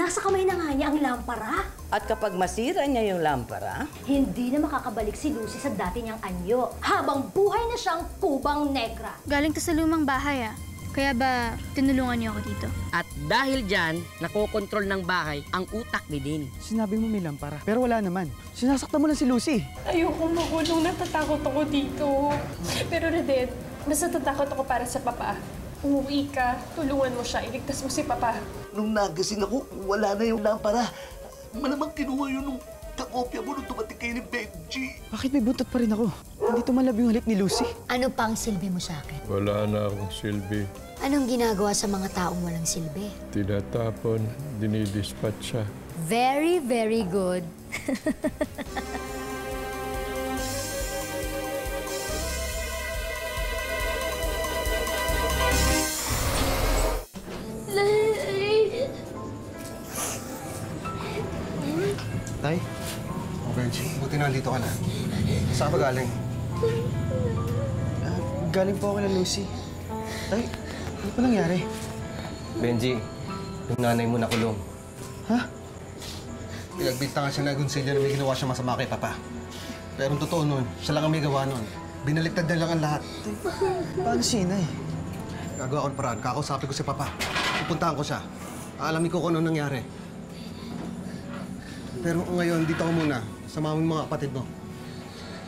Nasa kamay na nga niya ang lampara. At kapag masira niya yung lampara, Hindi na makakabalik si Lucy sa dati niyang anyo. Habang buhay na siyang kubang negra. Galing to sa lumang bahay ah. Kaya ba tinulungan niyo ako dito? At dahil dyan, nakokontrol ng bahay ang utak ni Denny. Sinabi mo may lampara, pero wala naman. Sinasaktan mo lang si Lucy. Ayoko makulong, natatakot ako dito. Pero Radet, mas natatakot ako para sa papa. Umuwi ka, tulungan mo siya, iligtas mo si papa. Nung nagising ako, wala na yung lampara. Malamang kinuha yun nung kakopya mo nung tumating kayo ni Benji. Bakit may buntot pa rin ako? Hindi tumalab yung halik ni Lucy. Ano pang silbi mo sa akin? Wala na akong silbi. Anong ginagawa sa mga taong walang silbi? Tinatapon, dinidispatch siya. Very, very good. Tay? Benji, buti nandito ka na. Saan ka galing? Galing po ako na Lucy. Tay, ano pa nangyari? Benji, yung nanay mo nakulong. Ha? Pinagbintangan siya na Gonzalo na may ginawa siya masama kay Papa. Pero ang totoo nun, siya lang ang may gawa nun. Binaliktad na lang ang lahat. Tay, paano si Inay? Gagawa ko ng paraan. Kakausapin ko si Papa. Pupuntahan ko siya. Aalamin ko kung ano nangyari. Pero ngayon, dito ako muna. Samahan mo yung mga kapatid mo.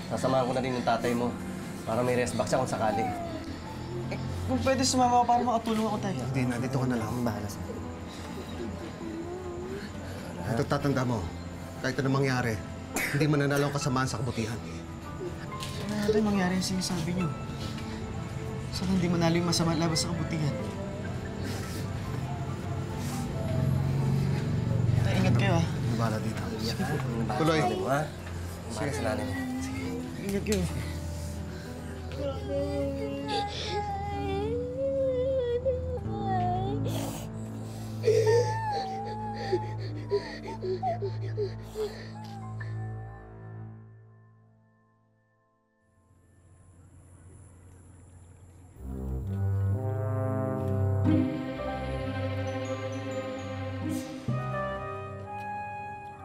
Sasamahan ko na din yung tatay mo para may rest back siya kung sakali. Kung pwede sumama ako para makatulong ako, Tay. Hindi na, dito ka na lang. Bahala sa'yo. At tatanda mo, kahit anong mangyari, hindi mananalo ang kasamaan sa kabutihan. Ano natin mangyari yung sinasabi niyo? Saka hindi manalo yung masama labas sa kabutihan. Tay, ingat kayo ah. Nabala dito. Tuloy. Tuloy. Ha? Sige. Sa nanay mo. Ingat kayo.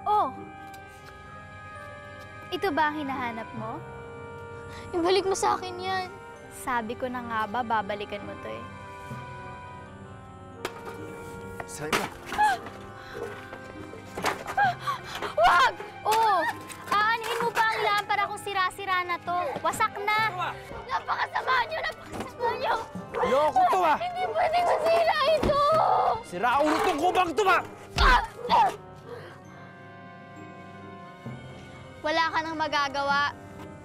Oh! Ito ba ang hinahanap mo? Ibalik mo sa akin yan. Sabi ko na nga ba, babalikan mo to eh. Sabi mo. Wag! Oh! Aanhin mo ba ang lampara kung sira-sira na to? Wasak na! Napakasama niyo! Napakasama niyo! Ayoko to ah! Hindi pwedeng masira ito! Sira ulo tong kubang to ba? Wala ka nang magagawa.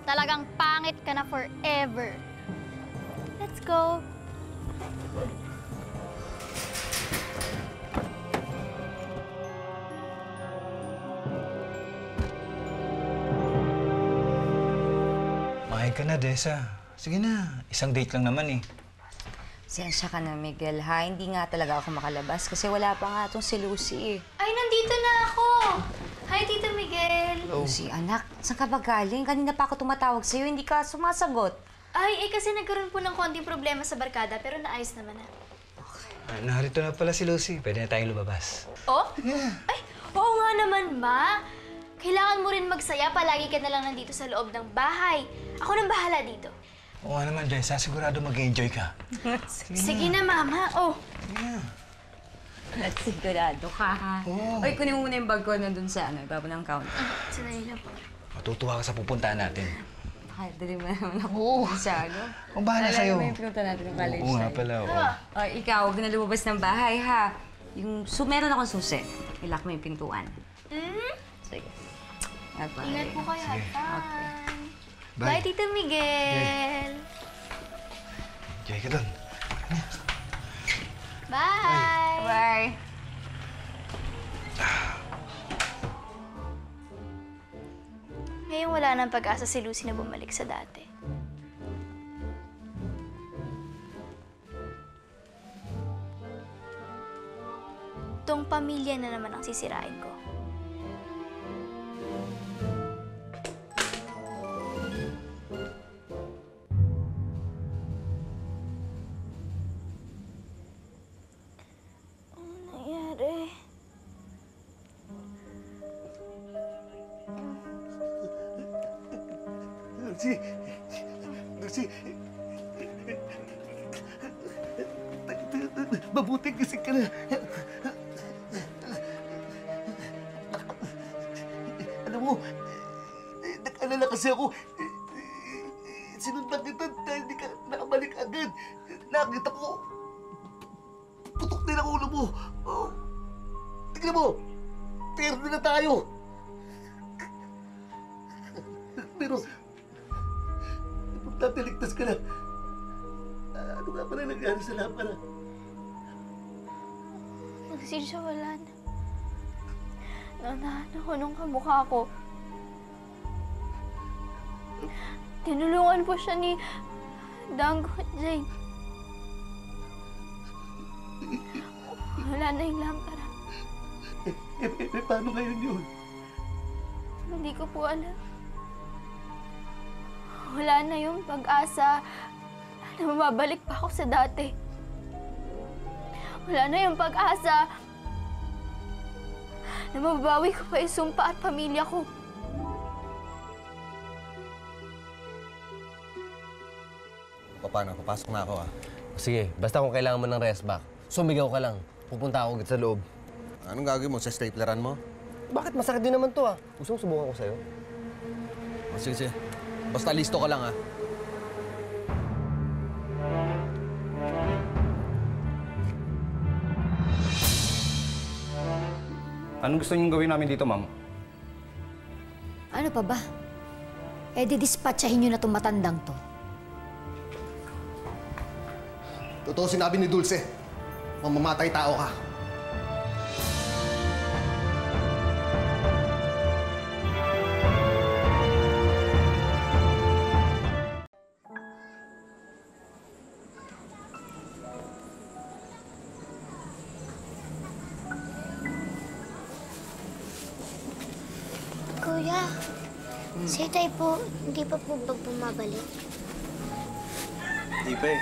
Talagang pangit ka na forever. Let's go. Mahal ka na, Desa. Sige na, isang date lang naman eh. Sensya ka na, Miguel, ha? Hindi nga talaga ako makalabas kasi wala pa nga itong si Lucy eh. Ay, nandito na ako! Hi, Tito Miguel! Lucy, anak, saan ka ba galing? Kanina pa ako tumatawag sa'yo, hindi ka sumasagot. Ay, kasi nagkaroon po ng konting problema sa barkada, pero naayos naman na. Narito na pala si Lucy. Pwede na tayong lumabas. Oh? Yeah. Ay, oo nga naman, Ma. Kailangan mo rin magsaya. Palagi ka na lang nandito sa loob ng bahay. Ako nang bahala dito. Oo nga naman, Desa. Sigurado mag-enjoy ka. Sige na, Mama. Oh. Yeah. At sigurado ka, ha? Oo. Oy, kunin mo muna yung bag ko nandun sa ibaba ng counter. Sanay na po. Matutuwa ka sa pupuntahan natin. Dali mo naman ako sa ano. Ang bahala sa'yo. Alala mo yung pinunta natin ng college Oo nga tayo. pala, oo. Oh, ikaw, huwag na lumabas ng bahay, ha? Meron akong susi. Ilak mo yung pintuan. Sige. Ingat po kayo. Sige. Bye. Bye, Tito Miguel. Enjoy ka dun. Bye. Bye. Ngayon wala nang pag-asa si Lucy na bumalik sa dati. Tong pamilya na naman ang sisirain ko. Ano nangyari? Dulce. Mabuti kasi ka na. Alam mo, nag-alala kasi ako. Sinundan kita dahil di ka nakabalik agad. Nakita ko, putok din ang ulo mo. Oh. Tignan mo, perde na tayo. Pero, importante ligtas ka lang. Ano nga pala nangyari sa lampara? Siya wala na. Nanahan ako nung kamukha ko. Tinulungan po siya ni Dango at Jane. Wala na yung lampara. Paano ngayon yun? Hindi ko po alam. Wala na yung pag-asa na mababalik pa ako sa dati. Wala na yung pag-asa na mababawi ko pa yung sumpa at pamilya ko. Paano? Papasok na ako, ah. Sige, basta kung kailangan mo ng rest back, sumigaw ka lang. Pupunta ako agad sa loob. Anong gagawin mo? Sa stapleran mo? Bakit? Masakit din naman to, ah. Gusto mo subukan ko sa'yo? Sige. Basta listo ka lang, ah. Anong gusto niyong gawin namin dito, ma'am? Ano pa ba? Didispatchahin nyo na itong matandang to. Totoo sinabi ni Dulce. Mamamatay tao ka. Kuya, si Tay po, hindi pa po ba bumabalik? Hindi pa eh.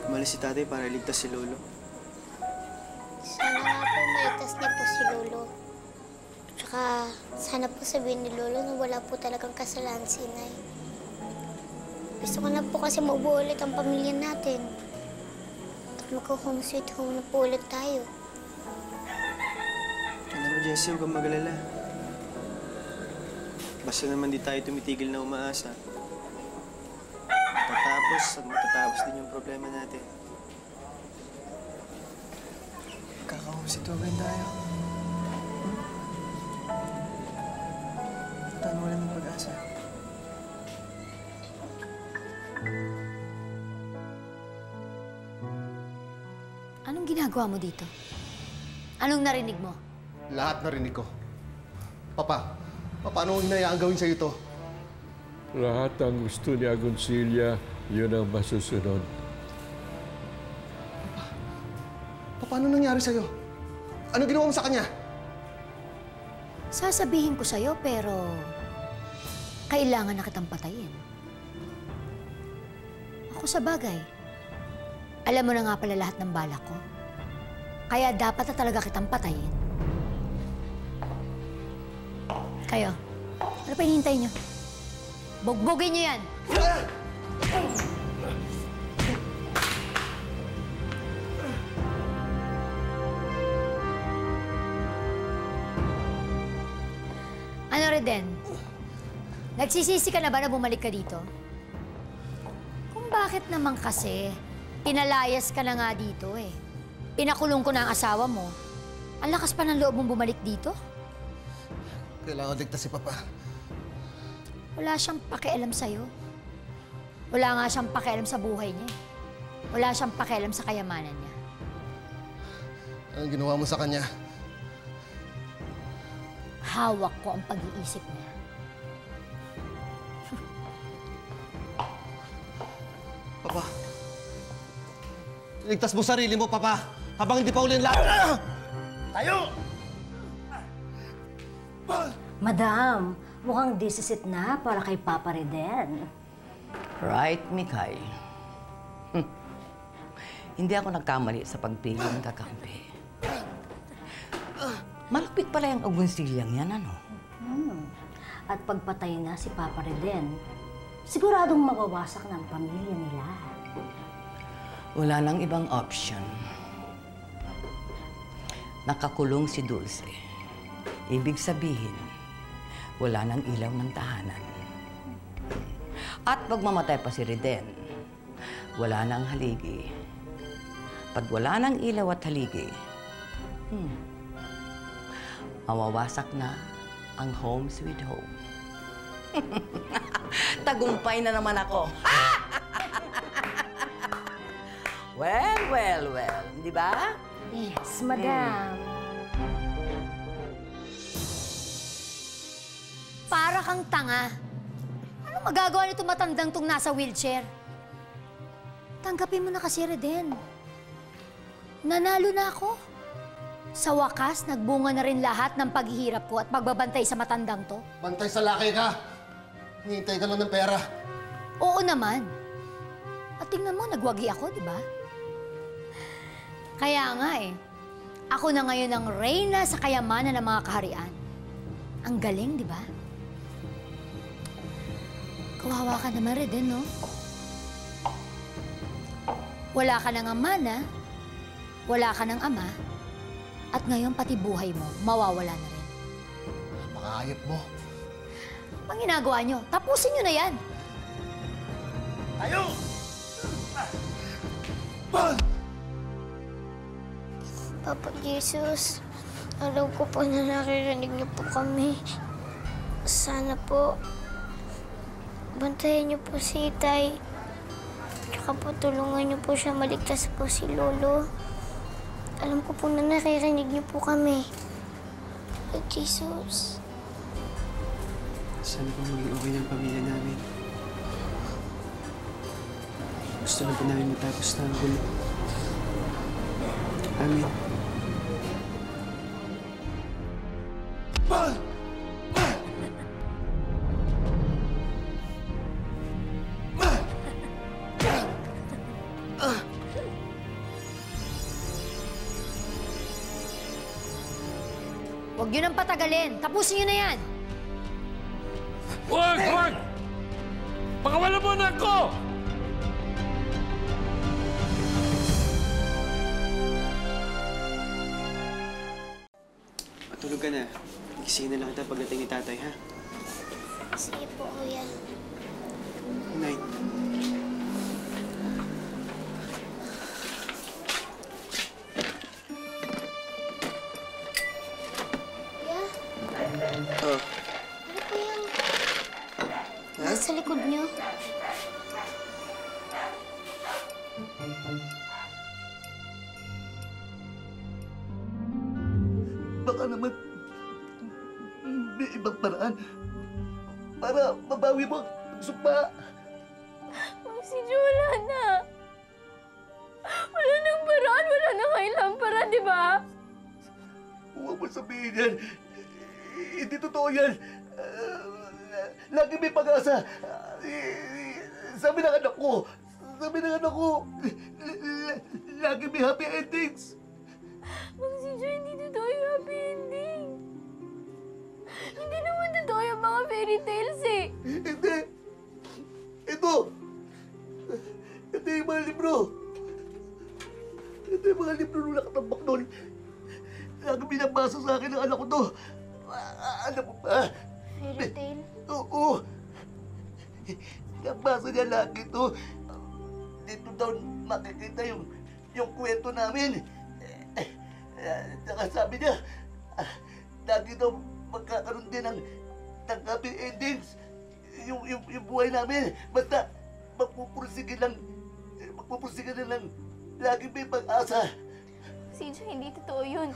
Umalis si Tatay para iligtas si Lolo. Sana nga po maligtas niya po si Lolo. Tsaka sana po sabihin ni Lolo na wala po talagang kasalanan si Nay. Gusto ko na po kasi maubuo ulit ang pamilya natin. At magka-home sweet home na po ulit tayo. Alam mo, Jessie, huwag kang mag-alala. Basta naman di tayo tumitigil na umaasa. Matatapos at matatapos din yung problema natin. Kakahusitugan tayo. Paano wala ng pag-asa? Anong ginagawa mo dito? Anong narinig mo? Lahat narinig ko. Papa, paano hinayaan gawin sa'yo to? Lahat ang gusto ni Agoncilla, yun ang masusunod. Paano nangyari sa'yo? Ano ginawa mo sa kanya? Sasabihin ko sa'yo, pero kailangan na kitang patayin. Ako sa bagay, alam mo na nga pala lahat ng balak ko. Kaya dapat na talaga kitang patayin. Kayo, ano pa hinihintay niyo? Bugbugin niyo yan! Ano, Reden? Nagsisisi ka na ba na bumalik ka dito? Kung bakit naman kasi, pinalayas ka na nga dito eh. Pinakulong ko na ang asawa mo. Ang lakas pa ng loob mong bumalik dito? Kailangan ligtas si Papa. Wala siyang pakialam sa'yo. Wala nga siyang pakialam sa buhay niya. Wala siyang pakialam sa kayamanan niya. Anong ginawa mo sa kanya? Hawak ko ang pag-iisip niya. Papa, ligtas mo sarili mo, Papa, habang hindi pa uli ang lahat. Tayo! Madam, mukhang disisit na para kay Papa Reden. Right, Mikay. Hindi ako nagkamali sa pagpili ng kakampi. Malapit pala yung Agoncillang yan, ano? At pagpatay na si Papa Reden, siguradong mawawasak ng pamilya nila. Wala nang ibang option. Nakakulong si Dulce. Ibig sabihin, wala nang ilaw ng tahanan. At pag mamatay pa si Reden, wala nang haligi. Pag wala nang ilaw at haligi, mawawasak na ang home sweet home. Tagumpay na naman ako. Well, di ba? Yes, madam. Para kang tanga. Ano magagawa nito matandang tong nasa wheelchair? Tanggapin mo na kasi, Reden. Nanalo na ako. Sa wakas, nagbunga na rin lahat ng paghihirap ko at pagbabantay sa matandang to. Bantay sa laki ka! Hinihintay ka lang ng pera. Oo naman. At tingnan mo, nagwagi ako, di ba? Kaya nga eh, ako na ngayon ang reyna sa kayamanan ng mga kaharian. Ang galing, di ba? Kawawa ka naman, Reden, no? Wala ka ng mana, wala ka ng ama, at ngayon pati buhay mo, mawawala na rin. Makahayop mo. Ang ginagawa nyo, tapusin nyo na yan. Tayo! Papa Jesus, alam ko po na naririnig niyo po kami. Sana po, bantayan niyo po si Itay. Tsaka po tulungan niyo po siya maligtas po si Lolo. Alam ko po na naririnig niyo po kami. Lord Jesus. Sana po maging okay ng pamilya namin. Gusto na po namin matapos na ang gulo. Amen. Huwag nyo nang patagalin. Tapusin nyo na yan. Huwag! Pakawala mo na ako! Matulog ka na. Gisingin na lang kita pagdating ni tatay, ha? Sige po, Kuya. Good night. Kuya, Oh, ano po yung nasa likod niyo? Baka naman may ibang paraan para mabawi mo ang sumpa. Si wala na. Wala nang paraan, wala nang kailang paraan, di ba? Huwag mo sabihin yan. Hindi totoo yan. Lagi may pag-asa. Sabi ng anak ko. Lagi may happy endings. Si hindi totoo yung happy ending. Hindi naman totoo yung mga fairy tales eh. Hindi. Ito yung mga libro. Ito yung mga libro nung nakatambak doon. Lagi binabasa sa akin ng anak ko to. Alam mo ba? Fairy tale? Oo. Nabasa niya lagi to. Dito daw makikita yung kwento namin. Saka sabi niya, lagi daw magkakaroon din ng happy endings. Yung buhay namin. Basta magpupursige lang lagi may pag-asa. Hindi totoo yun.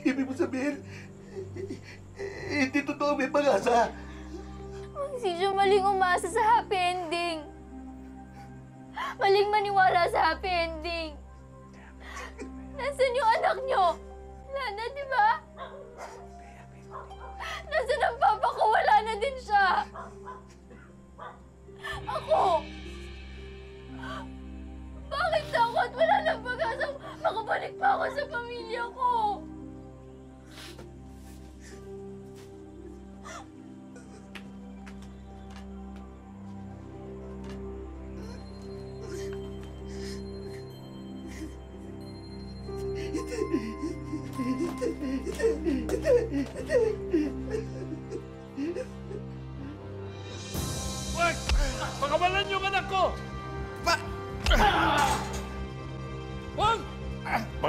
Ibig mo sabihin, hindi totoo may pag-asa. Maling umasa sa happy ending. Maling maniwala sa happy ending. Nasaan yung anak nyo? Wala na, di ba? Nasaan ang papa ko? Wala na din siya. Ako! Bakit ako at wala nang pag-asa makabalik pa ako sa pamilya ko?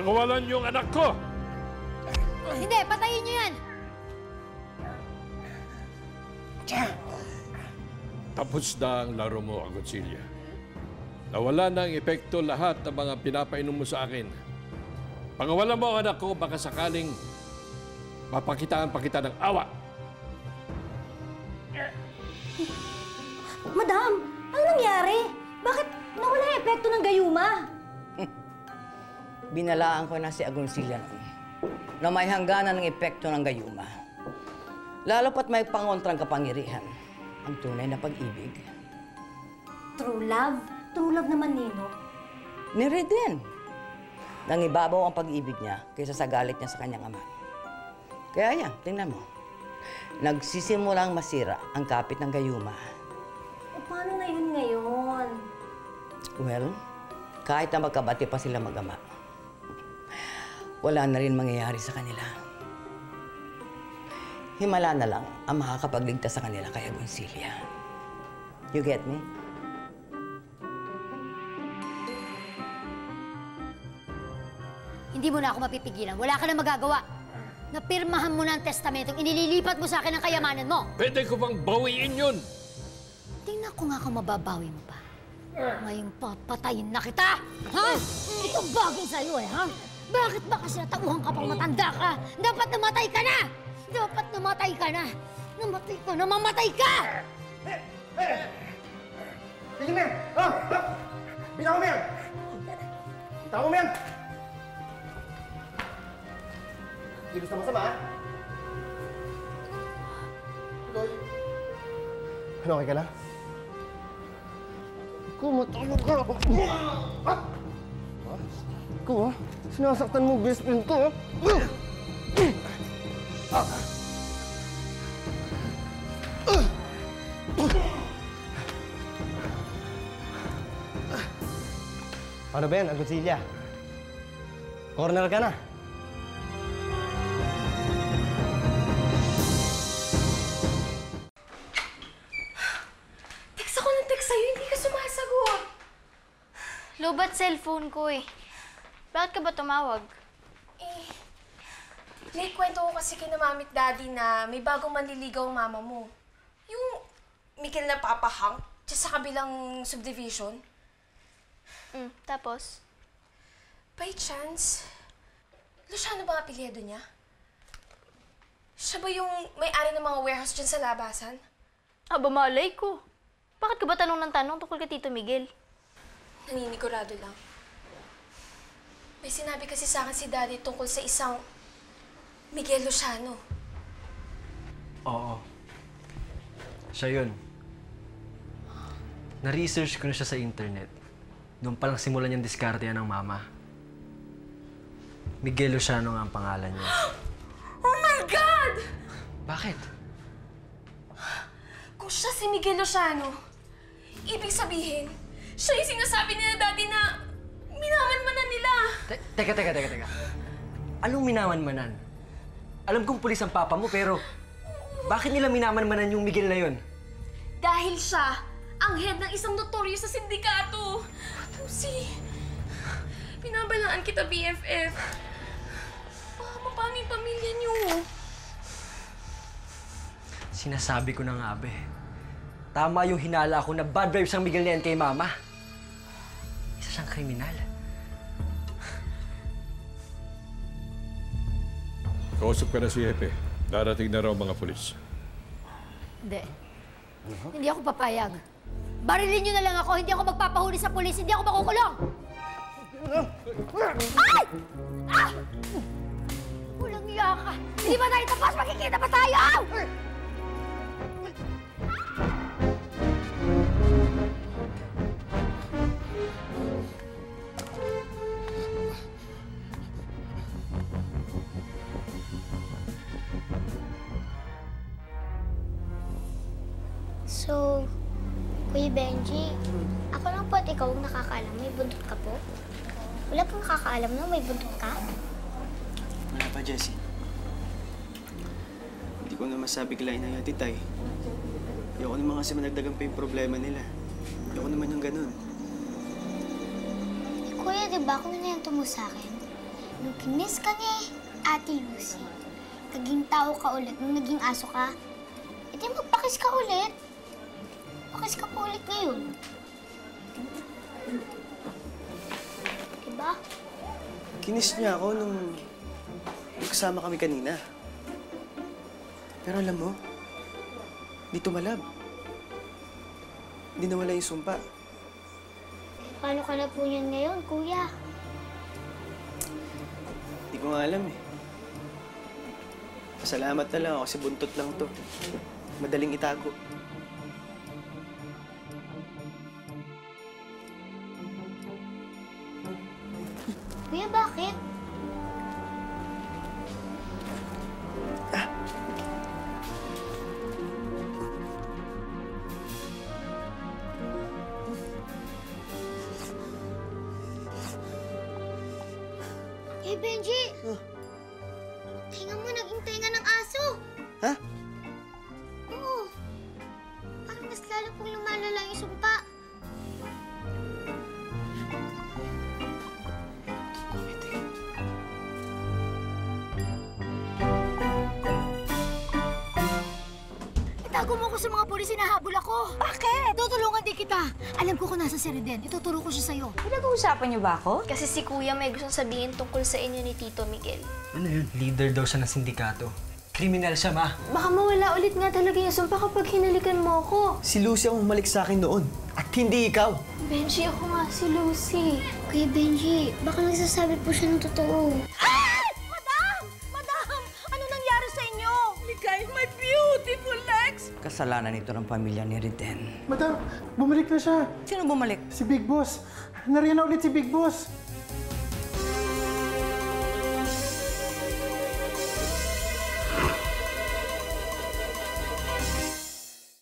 Pakawalan yung anak ko! Hindi, patayin niyo yan! Tapos na ang laro mo, Agoncilla. Nawala na ang epekto lahat ng mga pinapainom mo sa akin. Pakawalan mo ang anak ko, baka sakaling mapakitaan pa kita ng awa. Madam, ano nangyari? Bakit nawala yung epekto ng gayuma? Binalaan ko na si Agoncilla noon na may hangganan ng epekto ng gayuma. Lalo pat may pangontrang kapangyarihan ang tunay na pag-ibig. True love? True love naman, Nino. Ni Reden. Nangibabaw ang pag-ibig niya kaysa sa galit niya sa kanyang ama. Kaya yan, tingnan mo. Nagsisimulang masira ang kapit ng gayuma. E paano na yun ngayon? Well, kahit na magkabati pa sila mag-ama, wala na rin mangyayari sa kanila. Himala na lang ang makakapagligtas sa kanila kay Agoncilla. You get me? Hindi mo na ako mapipigilan. Wala ka na magagawa. Napirmahan mo na ang testamentong inililipat mo sa akin ang kayamanan mo. Pwede ko bang bawiin yun? Tingnan ko nga kung mababawi mo pa. Ngayong papatayin na kita! Ha? Ito bagay sa'yo ha? Bakit ba kasi natauhan ka pang matanda ka? Dapat namatay ka na! Dapat namatay ka na! Namatay ka! Namamatay ka! Sige, Mel! Bitaw mo, Mel! Bitaw mo, Mel! Hindi gusto masama, ha? Loy. Ano, okay ka lang? Ikaw, matalo ka! Ikaw, ha? Sinasaktan mo best friend ko, ha? Ano, Ben? Agoncilla? Corner ka na. Text ako ng text sa'yo, hindi ka sumasagot. Lobat cellphone ko eh. Bakit ka ba tumawag? May kwento ko kasi kina Mami at Daddy na may bagong manliligaw ang mama mo. Yung Miguel na papahang dyan sa kabilang subdivision. Tapos? By chance, Luciano ba ang apelyido niya? Siya ba yung may-ari ng mga warehouse dyan sa labasan? Aba, malay ko. Bakit ka ba tanong ng tanong tungkol kay Tito Miguel? Naninigurado lang. May sinabi kasi sa akin si Daddy tungkol sa isang Miguel Luciano. Oo. Siya yun. Na-research ko na siya sa internet. Doon palang simulan niyang diskarte yan ng mama. Miguel Luciano nga ang pangalan niya. Oh my God! Bakit? Kung siya si Miguel Luciano, ibig sabihin, siya yung sinasabi nila Daddy na minaman-manan nila. Teka. Anong minaman-manan? Alam kong pulis ang papa mo, pero bakit nila minaman-manan yung Miguel na yun? Dahil siya ang head ng isang notorious sa sindikato. Lucy, pinabalaan kita, BFF. Baka paano yung pamilya niyo? Sinasabi ko na nga, be. Tama yung hinala ko na bad vibes ang Miguel na yan kay mama. Isa siyang kriminal. Kausap ka na si Hepe. Darating na raw mga pulis. Hindi. Hindi ako papayag. Barilin niyo na lang ako. Hindi ako magpapahuli sa pulis. Hindi ako makukulong. Ay! Ah! Walang iya ka. Hindi ba tayo tapos? Magkikita pa tayo? So, Kuya Benji, ako lang po at ikaw ang nakakaalam may buntot ka po? Wala pong nakakaalam na may buntot ka? Wala pa, Jessie. Hindi ko na masabi kila Inay at Itay. Ayoko naman kasi managdagan pa yung problema nila. Ayoko naman yung ganun. Kuya, di ba kung inayanto mo sa akin? Nung kinis ka ni Ate Lucy, naging tao ka ulit nung naging aso ka. E di magpakis ka ulit. Pakis ka pa ulit ngayon. Diba? Kinis niya ako nung kasama kami kanina. Pero alam mo, di tumalab. Hindi nawala yung sumpa. Paano ka na po niyan ngayon, kuya? Hindi ko nga alam eh. Pasalamat na lang ako kasi buntot lang to. Madaling itago. Kuya, bakit? Eh, Benji! Tinga mo, naging tinga ng aso! Ha? Oo. Parang mas lalo pong lumalala yung sumpa. Itago mo ko sa mga pulis, hinahabol ako. Bakit? Tutulungan din kita. Alam ko kung nasa si Reden. Ituturo ko siya sa'yo. Pinag-uusapan niyo ba ako? Kasi si Kuya may gustong sabihin tungkol sa inyo ni Tito Miguel. Ano yun? Leader daw siya ng sindikato. Kriminal siya, ma. Baka mawala ulit nga talaga yung sumpa kapag hinalikan mo ako. Si Lucy ang humalik sa akin noon. At hindi ikaw. Benji, ako nga si Lucy. Kuya Benji, baka nagsasabi po siya ng totoo. Madam! Ano nangyari sa inyo? Ligay, my beautiful legs! Kasalanan ito ng pamilya ni Reden. Madam, bumalik na siya. Sino bumalik? Si Big Boss. Nariyan na ulit si Big Boss.